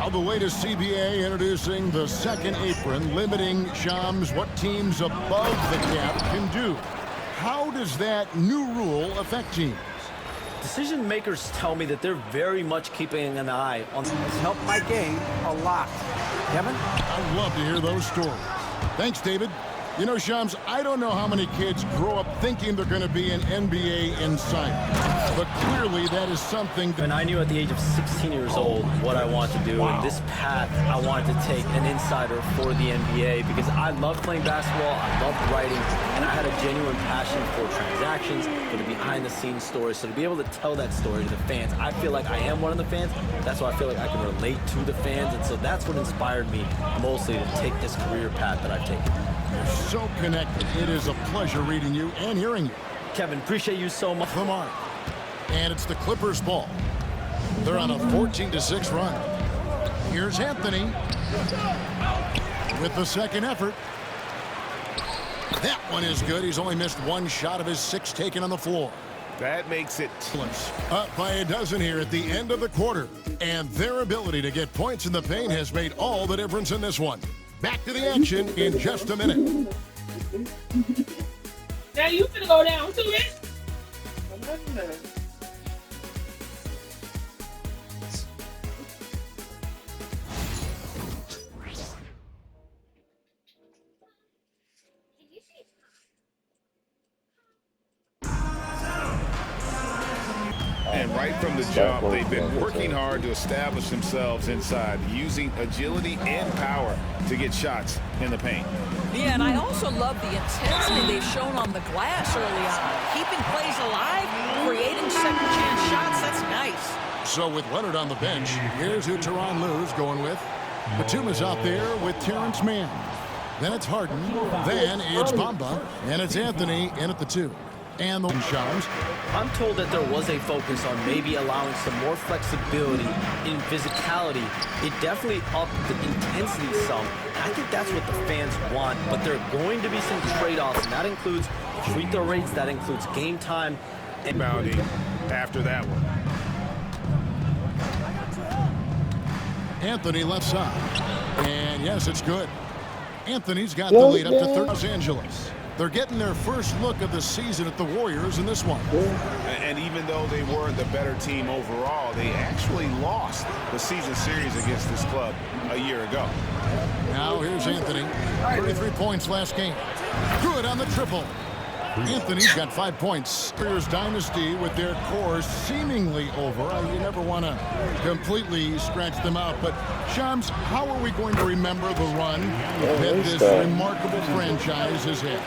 Now the latest CBA introducing the second apron, limiting Shams what teams above the cap can do. How does that new rule affect teams? Decision makers tell me that they're very much keeping an eye on. It's helped my game a lot. Kevin? I'd love to hear those stories. Thanks, David. You know, Shams, I don't know how many kids grow up thinking they're going to be an NBA insider, but clearly that is something. And I knew at the age of 16 years old what I wanted to do, and this path I wanted to take an insider for the NBA because I love playing basketball, I loved writing, and I had a genuine passion for transactions, for the behind-the-scenes stories. So to be able to tell that story to the fans, I feel like I am one of the fans. That's why I feel like I can relate to the fans, and so that's what inspired me mostly to take this career path that I've taken. You're so connected. It is a pleasure reading you and hearing you. Kevin, appreciate you so much. Lamar. And it's the Clippers' ball. They're on a 14-6 run. Here's Anthony with the second effort. That one is good. He's only missed one shot of his 6 taken on the floor. That makes it up by a dozen here at the end of the quarter. And their ability to get points in the paint has made all the difference in this one. Back to the action in just a minute. Now you finna go down to it. And right from the jump, they've been working hard to establish themselves inside, using agility and power to get shots in the paint. Yeah, and I also love the intensity they've shown on the glass early on. Keeping plays alive, creating second-chance shots, that's nice. So with Leonard on the bench, here's who Tyronn Lue's going with. Batum's out there with Terrence Mann. Then it's Harden. Then it's Bamba. And it's Anthony in at the 2. And the Shams. I'm told that there was a focus on maybe allowing some more flexibility in physicality. It definitely upped the intensity some. And I think that's what the fans want. But there are going to be some trade-offs, and that includes free throw rates, that includes game time. And bounding after that one. Anthony left side. And yes, it's good. Anthony's got the lead up to Los Angeles. They're getting their first look of the season at the Warriors in this one. And even though they were the better team overall, they actually lost the season series against this club a year ago. Now here's Anthony. 33 points last game. Good on the triple. Anthony's got 5 points. Warriors dynasty with their core seemingly over. You never want to completely scratch them out. But, Shams, how are we going to remember the run that this remarkable franchise has had?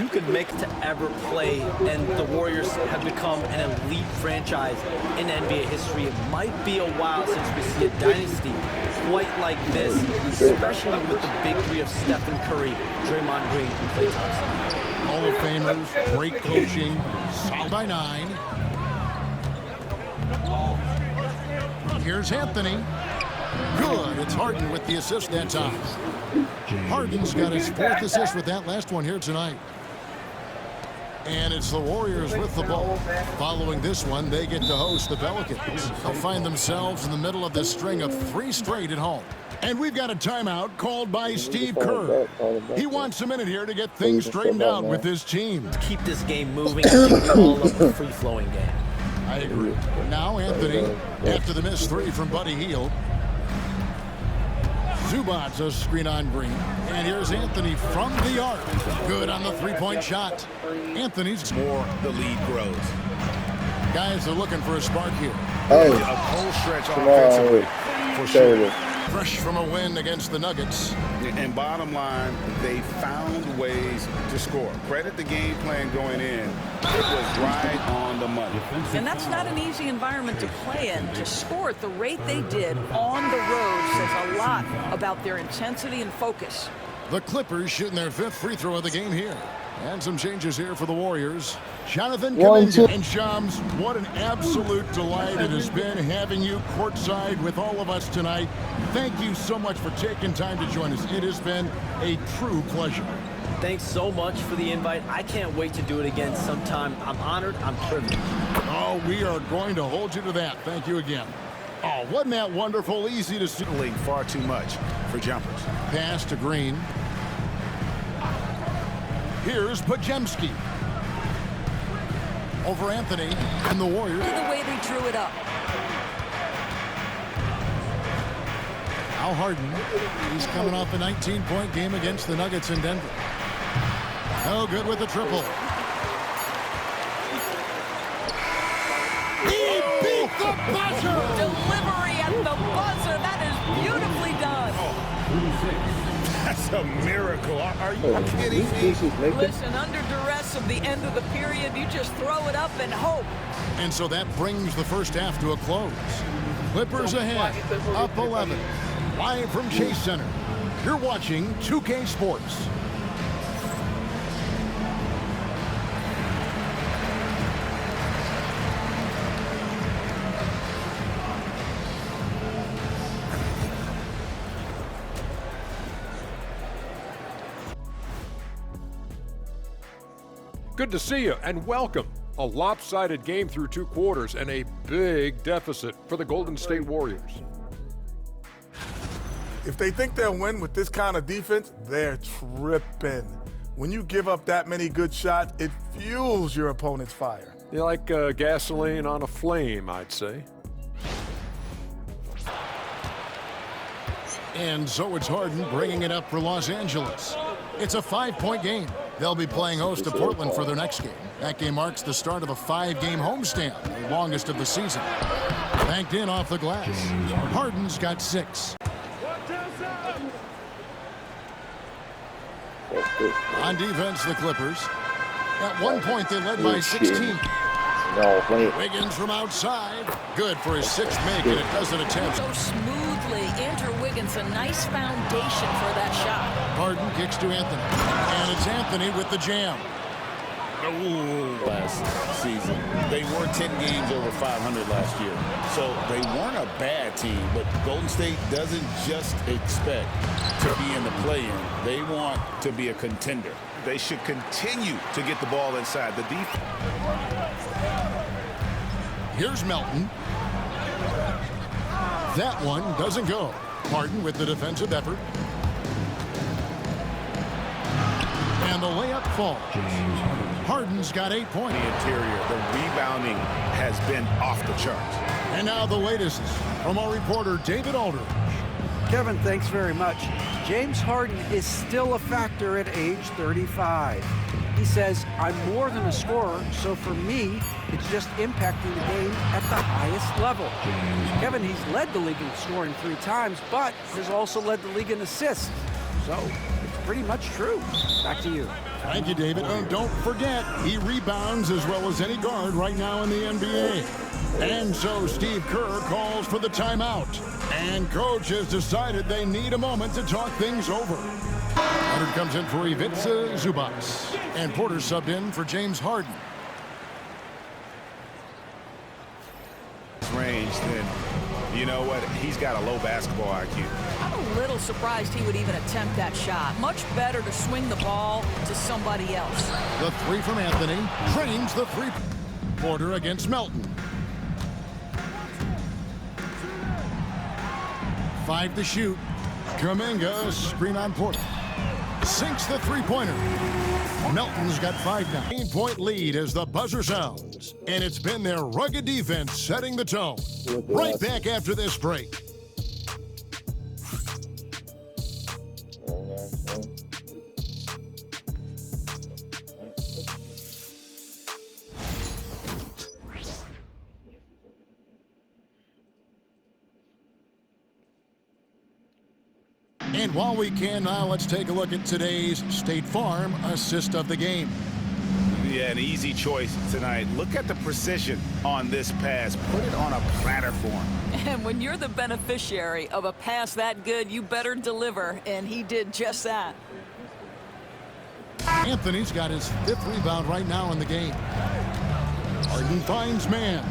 You could make it to ever play, and the Warriors have become an elite franchise in NBA history. It might be a while since we see a dynasty quite like this, especially with the big three of Stephen Curry, Draymond Green, and Klay Thompson. Hall of Famers, great coaching, solid by 9. Here's Anthony. Good. It's Harden with the assist that time. Harden's got his 4th assist with that last one here tonight. And it's the Warriors with the ball. Following this one, they get to host the Pelicans. They'll find themselves in the middle of this string of 3 straight at home. And we've got a timeout called by Steve Kerr. He wants a minute here to get things straightened out with his team. Keep this game moving and keep all of the free-flowing game. I agree. Now Anthony, after the missed 3 from Buddy Hield. Zubac's a screen on Green. And here's Anthony from the arc. Good on the 3-point shot. Anthony's more the lead grows. Guys are looking for a spark here. A cold stretch offensively for sure. Fresh from a win against the Nuggets. And bottom line, they found ways to score. Credit the game plan going in. It was right on the money. And that's not an easy environment to play in. To score at the rate they did on the road says a lot about their intensity and focus. The Clippers shooting their 5th free throw of the game here. And some changes here for the Warriors. Jonathan Kuminga and Shams, what an absolute delight it has been having you courtside with all of us tonight. Thank you so much for taking time to join us. It has been a true pleasure. Thanks so much for the invite. I can't wait to do it again sometime. I'm honored. I'm privileged. Oh, we are going to hold you to that. Thank you again. Oh, wasn't that wonderful? Easy to see. Far too much for jumpers. Pass to Green. Here's Pajemski. Over Anthony and the Warriors. Look at the way they drew it up. Al Harden. He's coming off a 19-point game against the Nuggets in Denver. No good with the triple. He beat the buzzer! Delivery at the buzzer. That is beautifully done. That's a miracle. Are you kidding me? Listen, under duress of the end of the period, you just throw it up and hope. And so that brings the first half to a close. Clippers ahead, up 11. Live from Chase Center. You're watching 2K Sports. Good to see you and welcome. A lopsided game through 2 quarters and a big deficit for the Golden State Warriors. If they think they'll win with this kind of defense, they're tripping. When you give up that many good shots, it fuels your opponent's fire. You're like gasoline on a flame, I'd say. And so it's Harden bringing it up for Los Angeles. It's a 5-point game. They'll be playing host to Portland for their next game. That game marks the start of a 5-game homestand, the longest of the season. Banked in off the glass. Harden's got 6. On defense, the Clippers. At one point, they led by 16. Wiggins from outside. Good for his 6th make, and it doesn't attempt. So smoothly, Andrew Wiggins, a nice foundation for that shot. Harden kicks to Anthony. And it's Anthony with the jam. Last season, they were 10 games over 500 last year. So they weren't a bad team, but Golden State doesn't just expect to be in the play-in. They want to be a contender. They should continue to get the ball inside the defense. Here's Melton. That one doesn't go. Harden with the defensive effort. And the layup falls. Harden's got 8 points. The interior, the rebounding has been off the charts. And now the latest from our reporter, David Aldridge. Kevin, thanks very much. James Harden is still a factor at age 35. He says, I'm more than a scorer, so for me, it's just impacting the game at the highest level. Kevin, he's led the league in scoring 3 times, but has also led the league in assists. So it's pretty much true. Back to you. Thank you, David. And don't forget, he rebounds as well as any guard right now in the NBA. And so Steve Kerr calls for the timeout. And coach has decided they need a moment to talk things over. Leonard comes in for Ivica Zubac. And Porter subbed in for James Harden. Range, then you know what? He's got a low basketball IQ. I'm a little surprised he would even attempt that shot. Much better to swing the ball to somebody else. The 3 from Anthony trains the 3. Porter against Melton. 5 to shoot. Kuminga screen on Porter. Sinks the 3-pointer. Melton's got 5 now. 8-point lead as the buzzer sounds. And it's been their rugged defense setting the tone. Right back after this break. And while we can now, let's take a look at today's State Farm assist of the game. Yeah, an easy choice tonight. Look at the precision on this pass. Put it on a platter for him. And when you're the beneficiary of a pass that good, you better deliver, and he did just that. Anthony's got his 5th rebound right now in the game. Harden finds man.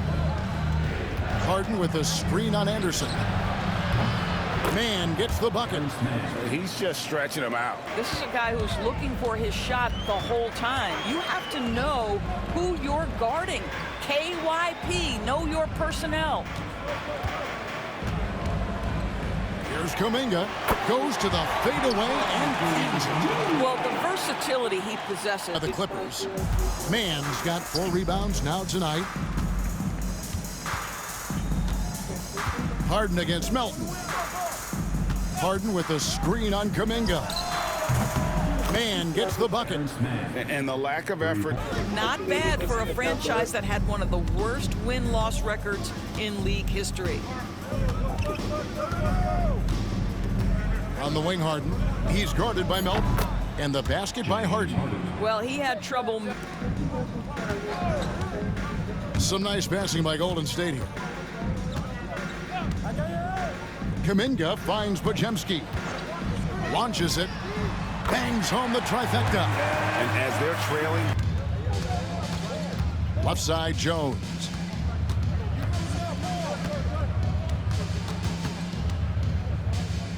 Harden with a screen on Anderson. Man gets the bucket. He's just stretching him out. This is a guy who's looking for his shot the whole time. You have to know who you're guarding. KYP, know your personnel. Here's Kuminga. Goes to the fadeaway and cleans it. Well, the versatility he possesses. The Clippers. Mann's got 4 rebounds now tonight. Harden against Melton. Harden with a screen on Kuminga. Mann gets the bucket. And the lack of effort. Not bad for a franchise that had one of the worst win-loss records in league history. On the wing, Harden. He's guarded by Melton. And the basket by Harden. Well, he had trouble. Some nice passing by Golden State here. Kuminga finds Bajemski. Launches it. Bangs home the trifecta. And as they're trailing. Left side, Jones.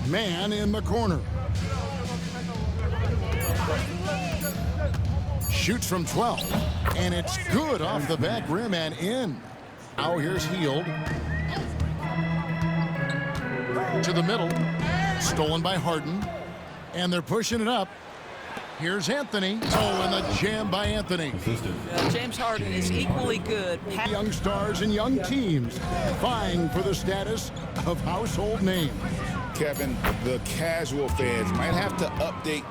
Mann in the corner. Shoots from 12. And it's good off the back rim and in. Now here's Hield. To the middle. Stolen by Harden. And they're pushing it up. Here's Anthony. Oh, and the jam by Anthony. James Harden is equally good. Young stars and young teams vying for the status of household names. Kevin, the casual fans might have to update.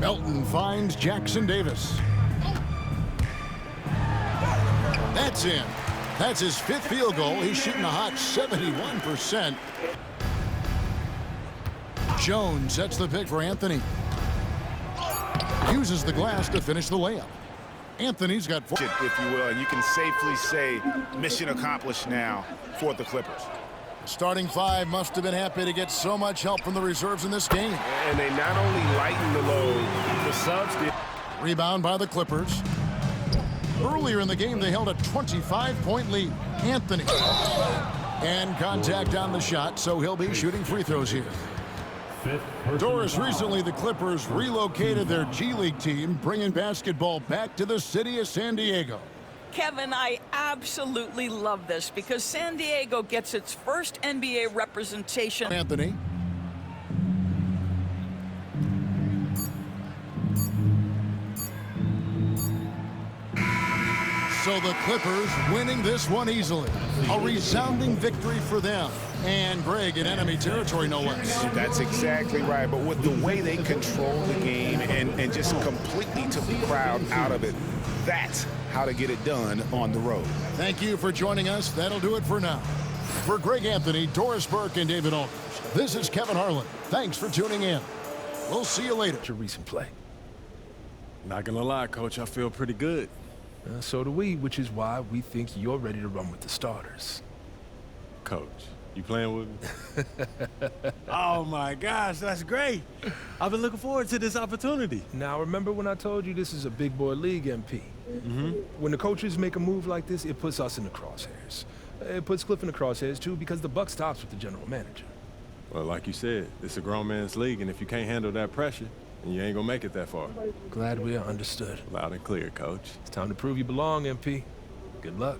Melton finds Jackson Davis. That's in. That's his 5th field goal. He's shooting a hot 71%. Jones sets the pick for Anthony. Uses the glass to finish the layup. Anthony's got 4. If you will, and you can safely say mission accomplished now for the Clippers. Starting 5 must have been happy to get so much help from the reserves in this game. And they not only lighten the load, the subs did. Rebound by the Clippers. Earlier in the game, they held a 25-point lead. Anthony. And contact on the shot, so he'll be shooting free throws here. Doris, recently the Clippers relocated their G League team, bringing basketball back to the city of San Diego. Kevin, I absolutely love this because San Diego gets its first NBA representation. Anthony. So the Clippers winning this one easily. A resounding victory for them. And Greg in enemy territory, no less. That's exactly right. But with the way they control the game and just completely took the crowd out of it, that's how to get it done on the road. Thank you for joining us. That'll do it for now. For Greg Anthony, Doris Burke, and David Aldridge, this is Kevin Harlan. Thanks for tuning in. We'll see you later. Your recent play. Not gonna lie, Coach, I feel pretty good. So do we, which is why we think you're ready to run with the starters. Coach, you playing with me? Oh my gosh, that's great. I've been looking forward to this opportunity. Now, remember when I told you this is a big boy league, MP? When the coaches make a move like this, it puts us in the crosshairs. It puts Cliff in the crosshairs, too, because the buck stops with the general manager. Well, like you said, it's a grown man's league, and if you can't handle that pressure, then you ain't gonna make it that far. Glad we are understood. Loud and clear, Coach. It's time to prove you belong, MP. Good luck.